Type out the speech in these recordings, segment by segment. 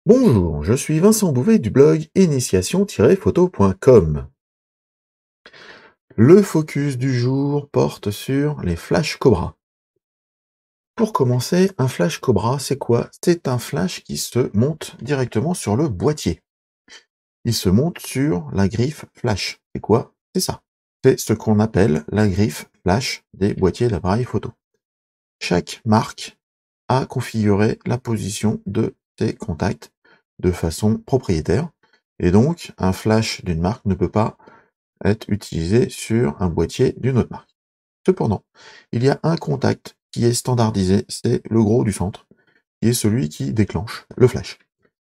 Bonjour, je suis Vincent Bouvet du blog initiation-photo.com. Le focus du jour porte sur les flash Cobra. Pour commencer, un flash Cobra, c'est quoi? C'est un flash qui se monte directement sur le boîtier. Il se monte sur la griffe flash. C'est quoi? C'est ça. C'est ce qu'on appelle la griffe flash des boîtiers d'appareils photo. Chaque marque a configuré la position de ses contacts de façon propriétaire. Et donc, un flash d'une marque ne peut pas être utilisé sur un boîtier d'une autre marque. Cependant, il y a un contact qui est standardisé, c'est le gros du centre, qui est celui qui déclenche le flash.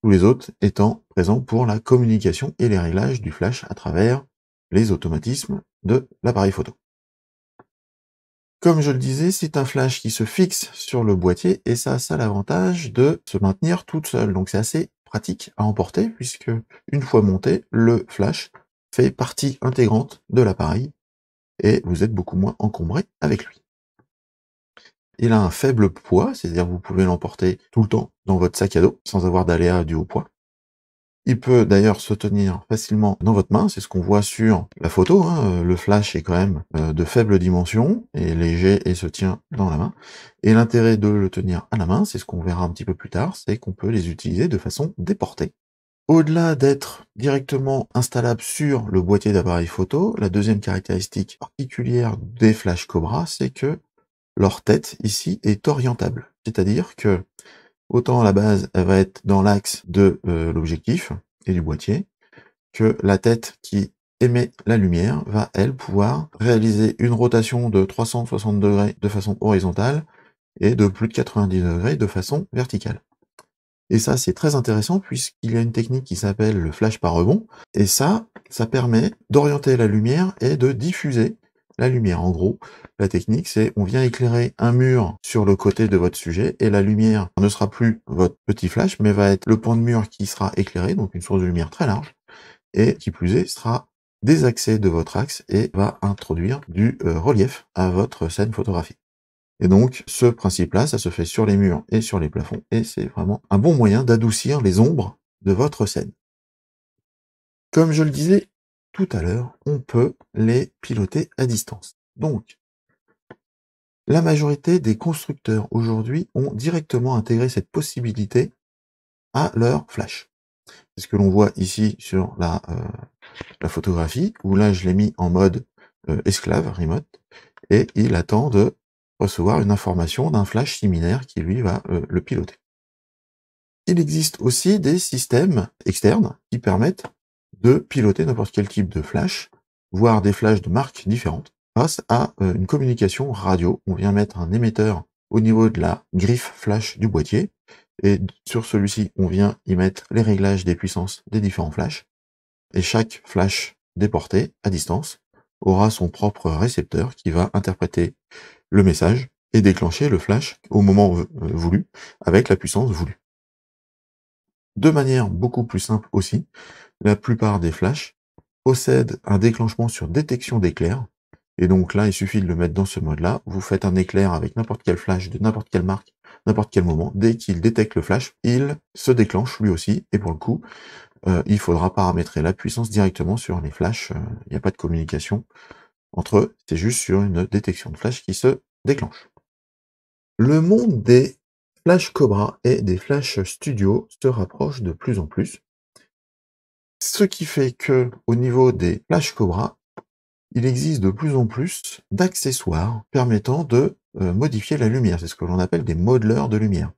Tous les autres étant présents pour la communication et les réglages du flash à travers les automatismes de l'appareil photo. Comme je le disais, c'est un flash qui se fixe sur le boîtier et ça a ça l'avantage de se maintenir toute seule. Donc c'est assez pratique à emporter puisque une fois monté, le flash fait partie intégrante de l'appareil et vous êtes beaucoup moins encombré avec lui. Il a un faible poids, c'est-à-dire que vous pouvez l'emporter tout le temps dans votre sac à dos sans avoir d'aléa dû au poids. Il peut d'ailleurs se tenir facilement dans votre main, c'est ce qu'on voit sur la photo, hein. Le flash est quand même de faible dimension, et léger et se tient dans la main. Et l'intérêt de le tenir à la main, c'est ce qu'on verra un petit peu plus tard, c'est qu'on peut les utiliser de façon déportée. Au-delà d'être directement installable sur le boîtier d'appareil photo, la deuxième caractéristique particulière des flash Cobra, c'est que leur tête ici est orientable. C'est-à-dire que autant à la base, elle va être dans l'axe de l'objectif et du boîtier, que la tête qui émet la lumière va, elle, pouvoir réaliser une rotation de 360 degrés de façon horizontale et de plus de 90 degrés de façon verticale. Et ça, c'est très intéressant puisqu'il y a une technique qui s'appelle le flash par rebond, et ça permet d'orienter la lumière et de diffuser la lumière. En gros, la technique, c'est on vient éclairer un mur sur le côté de votre sujet et la lumière ne sera plus votre petit flash, mais va être le pan de mur qui sera éclairé, donc une source de lumière très large, et qui plus est, sera désaxé de votre axe et va introduire du relief à votre scène photographique. Et donc, ce principe-là, ça se fait sur les murs et sur les plafonds, et c'est vraiment un bon moyen d'adoucir les ombres de votre scène. Comme je le disais tout à l'heure, on peut les piloter à distance. Donc, la majorité des constructeurs aujourd'hui ont directement intégré cette possibilité à leur flash. C'est ce que l'on voit ici sur la photographie, où là je l'ai mis en mode esclave, remote, et il attend de recevoir une information d'un flash similaire qui lui va le piloter. Il existe aussi des systèmes externes qui permettent de piloter n'importe quel type de flash, voire des flashs de marques différentes, grâce à une communication radio. On vient mettre un émetteur au niveau de la griffe flash du boîtier, et sur celui-ci, on vient y mettre les réglages des puissances des différents flashs, et chaque flash déporté à distance aura son propre récepteur qui va interpréter le message et déclencher le flash au moment voulu, avec la puissance voulue. De manière beaucoup plus simple aussi, la plupart des flashs possèdent un déclenchement sur détection d'éclair, et donc là, il suffit de le mettre dans ce mode-là. Vous faites un éclair avec n'importe quel flash de n'importe quelle marque, n'importe quel moment. Dès qu'il détecte le flash, il se déclenche lui aussi, et pour le coup, il faudra paramétrer la puissance directement sur les flashs. Il n'y a pas de communication entre eux, c'est juste sur une détection de flash qui se déclenche. Le monde des flash Cobra et des flash studio se rapproche de plus en plus. Ce qui fait que, au niveau des flash Cobra, il existe de plus en plus d'accessoires permettant de modifier la lumière. C'est ce que l'on appelle des modeleurs de lumière.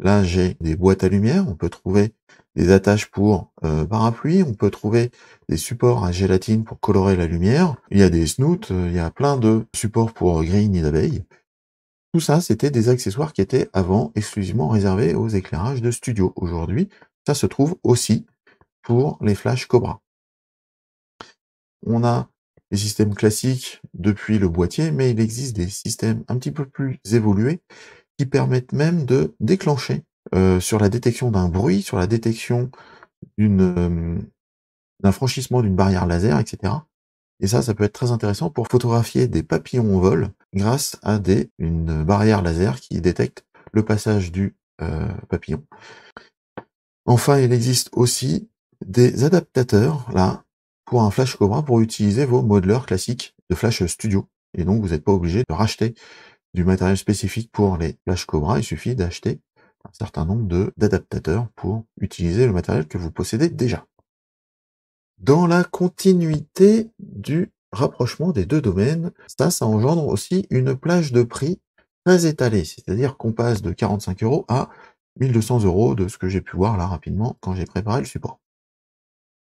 Là, j'ai des boîtes à lumière, on peut trouver des attaches pour parapluie, on peut trouver des supports à gélatine pour colorer la lumière, il y a des snoots, il y a plein de supports pour grille nid d'abeille. Tout ça, c'était des accessoires qui étaient avant exclusivement réservés aux éclairages de studio. Aujourd'hui, ça se trouve aussi pour les flash Cobra. On a les systèmes classiques depuis le boîtier, mais il existe des systèmes un petit peu plus évolués qui permettent même de déclencher sur la détection d'un bruit, sur la détection d'un franchissement d'une barrière laser, etc. Et ça peut être très intéressant pour photographier des papillons en vol grâce à une barrière laser qui détecte le passage du papillon. Enfin, il existe aussi des adaptateurs, là, pour un Flash Cobra, pour utiliser vos modeleurs classiques de Flash Studio. Et donc, vous n'êtes pas obligé de racheter du matériel spécifique pour les Flash Cobra. Il suffit d'acheter un certain nombre d'adaptateurs pour utiliser le matériel que vous possédez déjà. Dans la continuité du rapprochement des deux domaines, ça engendre aussi une plage de prix très étalée. C'est-à-dire qu'on passe de 45 € à 1200 € de ce que j'ai pu voir là rapidement quand j'ai préparé le support.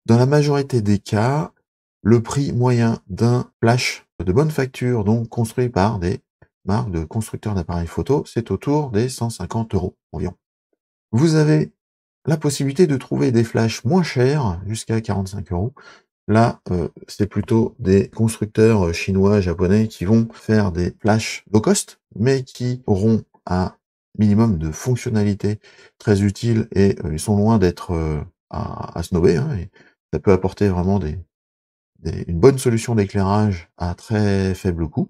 Dans la majorité des cas, le prix moyen d'un flash de bonne facture, donc construit par des marques de constructeurs d'appareils photo, c'est autour des 150 € environ. Vous avez la possibilité de trouver des flashs moins chers, jusqu'à 45 €. Là, c'est plutôt des constructeurs chinois, japonais qui vont faire des flashs low cost, mais qui auront un minimum de fonctionnalités très utiles et ils sont loin d'être à snobber, hein, et ça peut apporter vraiment une bonne solution d'éclairage à très faible coût.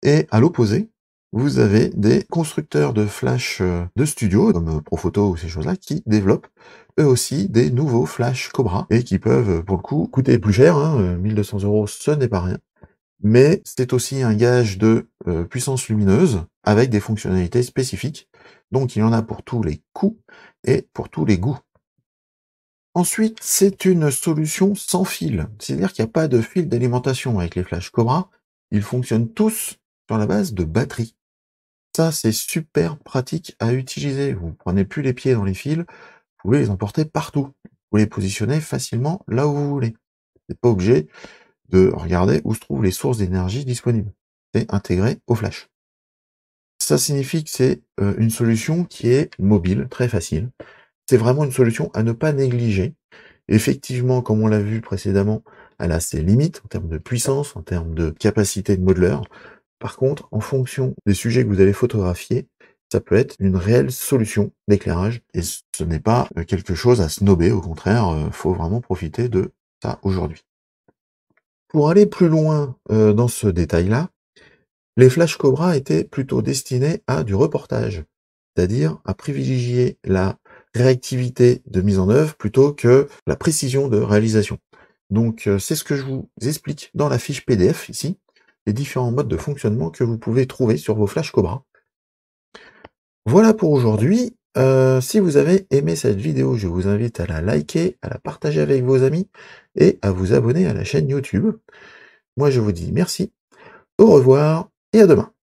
Et à l'opposé, vous avez des constructeurs de flash, de studio, comme Profoto ou ces choses-là, qui développent eux aussi des nouveaux flash Cobra et qui peuvent, pour le coup, coûter plus cher, hein, 1200 € ce n'est pas rien. Mais c'est aussi un gage de, puissance lumineuse avec des fonctionnalités spécifiques. Donc il y en a pour tous les coûts et pour tous les goûts. Ensuite, c'est une solution sans fil, c'est-à-dire qu'il n'y a pas de fil d'alimentation avec les flash Cobra. Ils fonctionnent tous sur la base de batterie. Ça, c'est super pratique à utiliser. Vous ne prenez plus les pieds dans les fils, vous pouvez les emporter partout. Vous les positionnez facilement là où vous voulez. Vous n'êtes pas obligé de regarder où se trouvent les sources d'énergie disponibles. C'est intégré au flash. Ça signifie que c'est une solution qui est mobile, très facile. C'est vraiment une solution à ne pas négliger. Effectivement, comme on l'a vu précédemment, elle a ses limites en termes de puissance, en termes de capacité de modeleur. Par contre, en fonction des sujets que vous allez photographier, ça peut être une réelle solution d'éclairage et ce n'est pas quelque chose à snober, au contraire, faut vraiment profiter de ça aujourd'hui. Pour aller plus loin dans ce détail-là, les Flash Cobra étaient plutôt destinés à du reportage, c'est-à-dire à privilégier la réactivité de mise en œuvre plutôt que la précision de réalisation. Donc c'est ce que je vous explique dans la fiche PDF ici, les différents modes de fonctionnement que vous pouvez trouver sur vos Flash Cobra. Voilà pour aujourd'hui. Si vous avez aimé cette vidéo, je vous invite à la liker, à la partager avec vos amis et à vous abonner à la chaîne YouTube. Moi je vous dis merci, au revoir et à demain.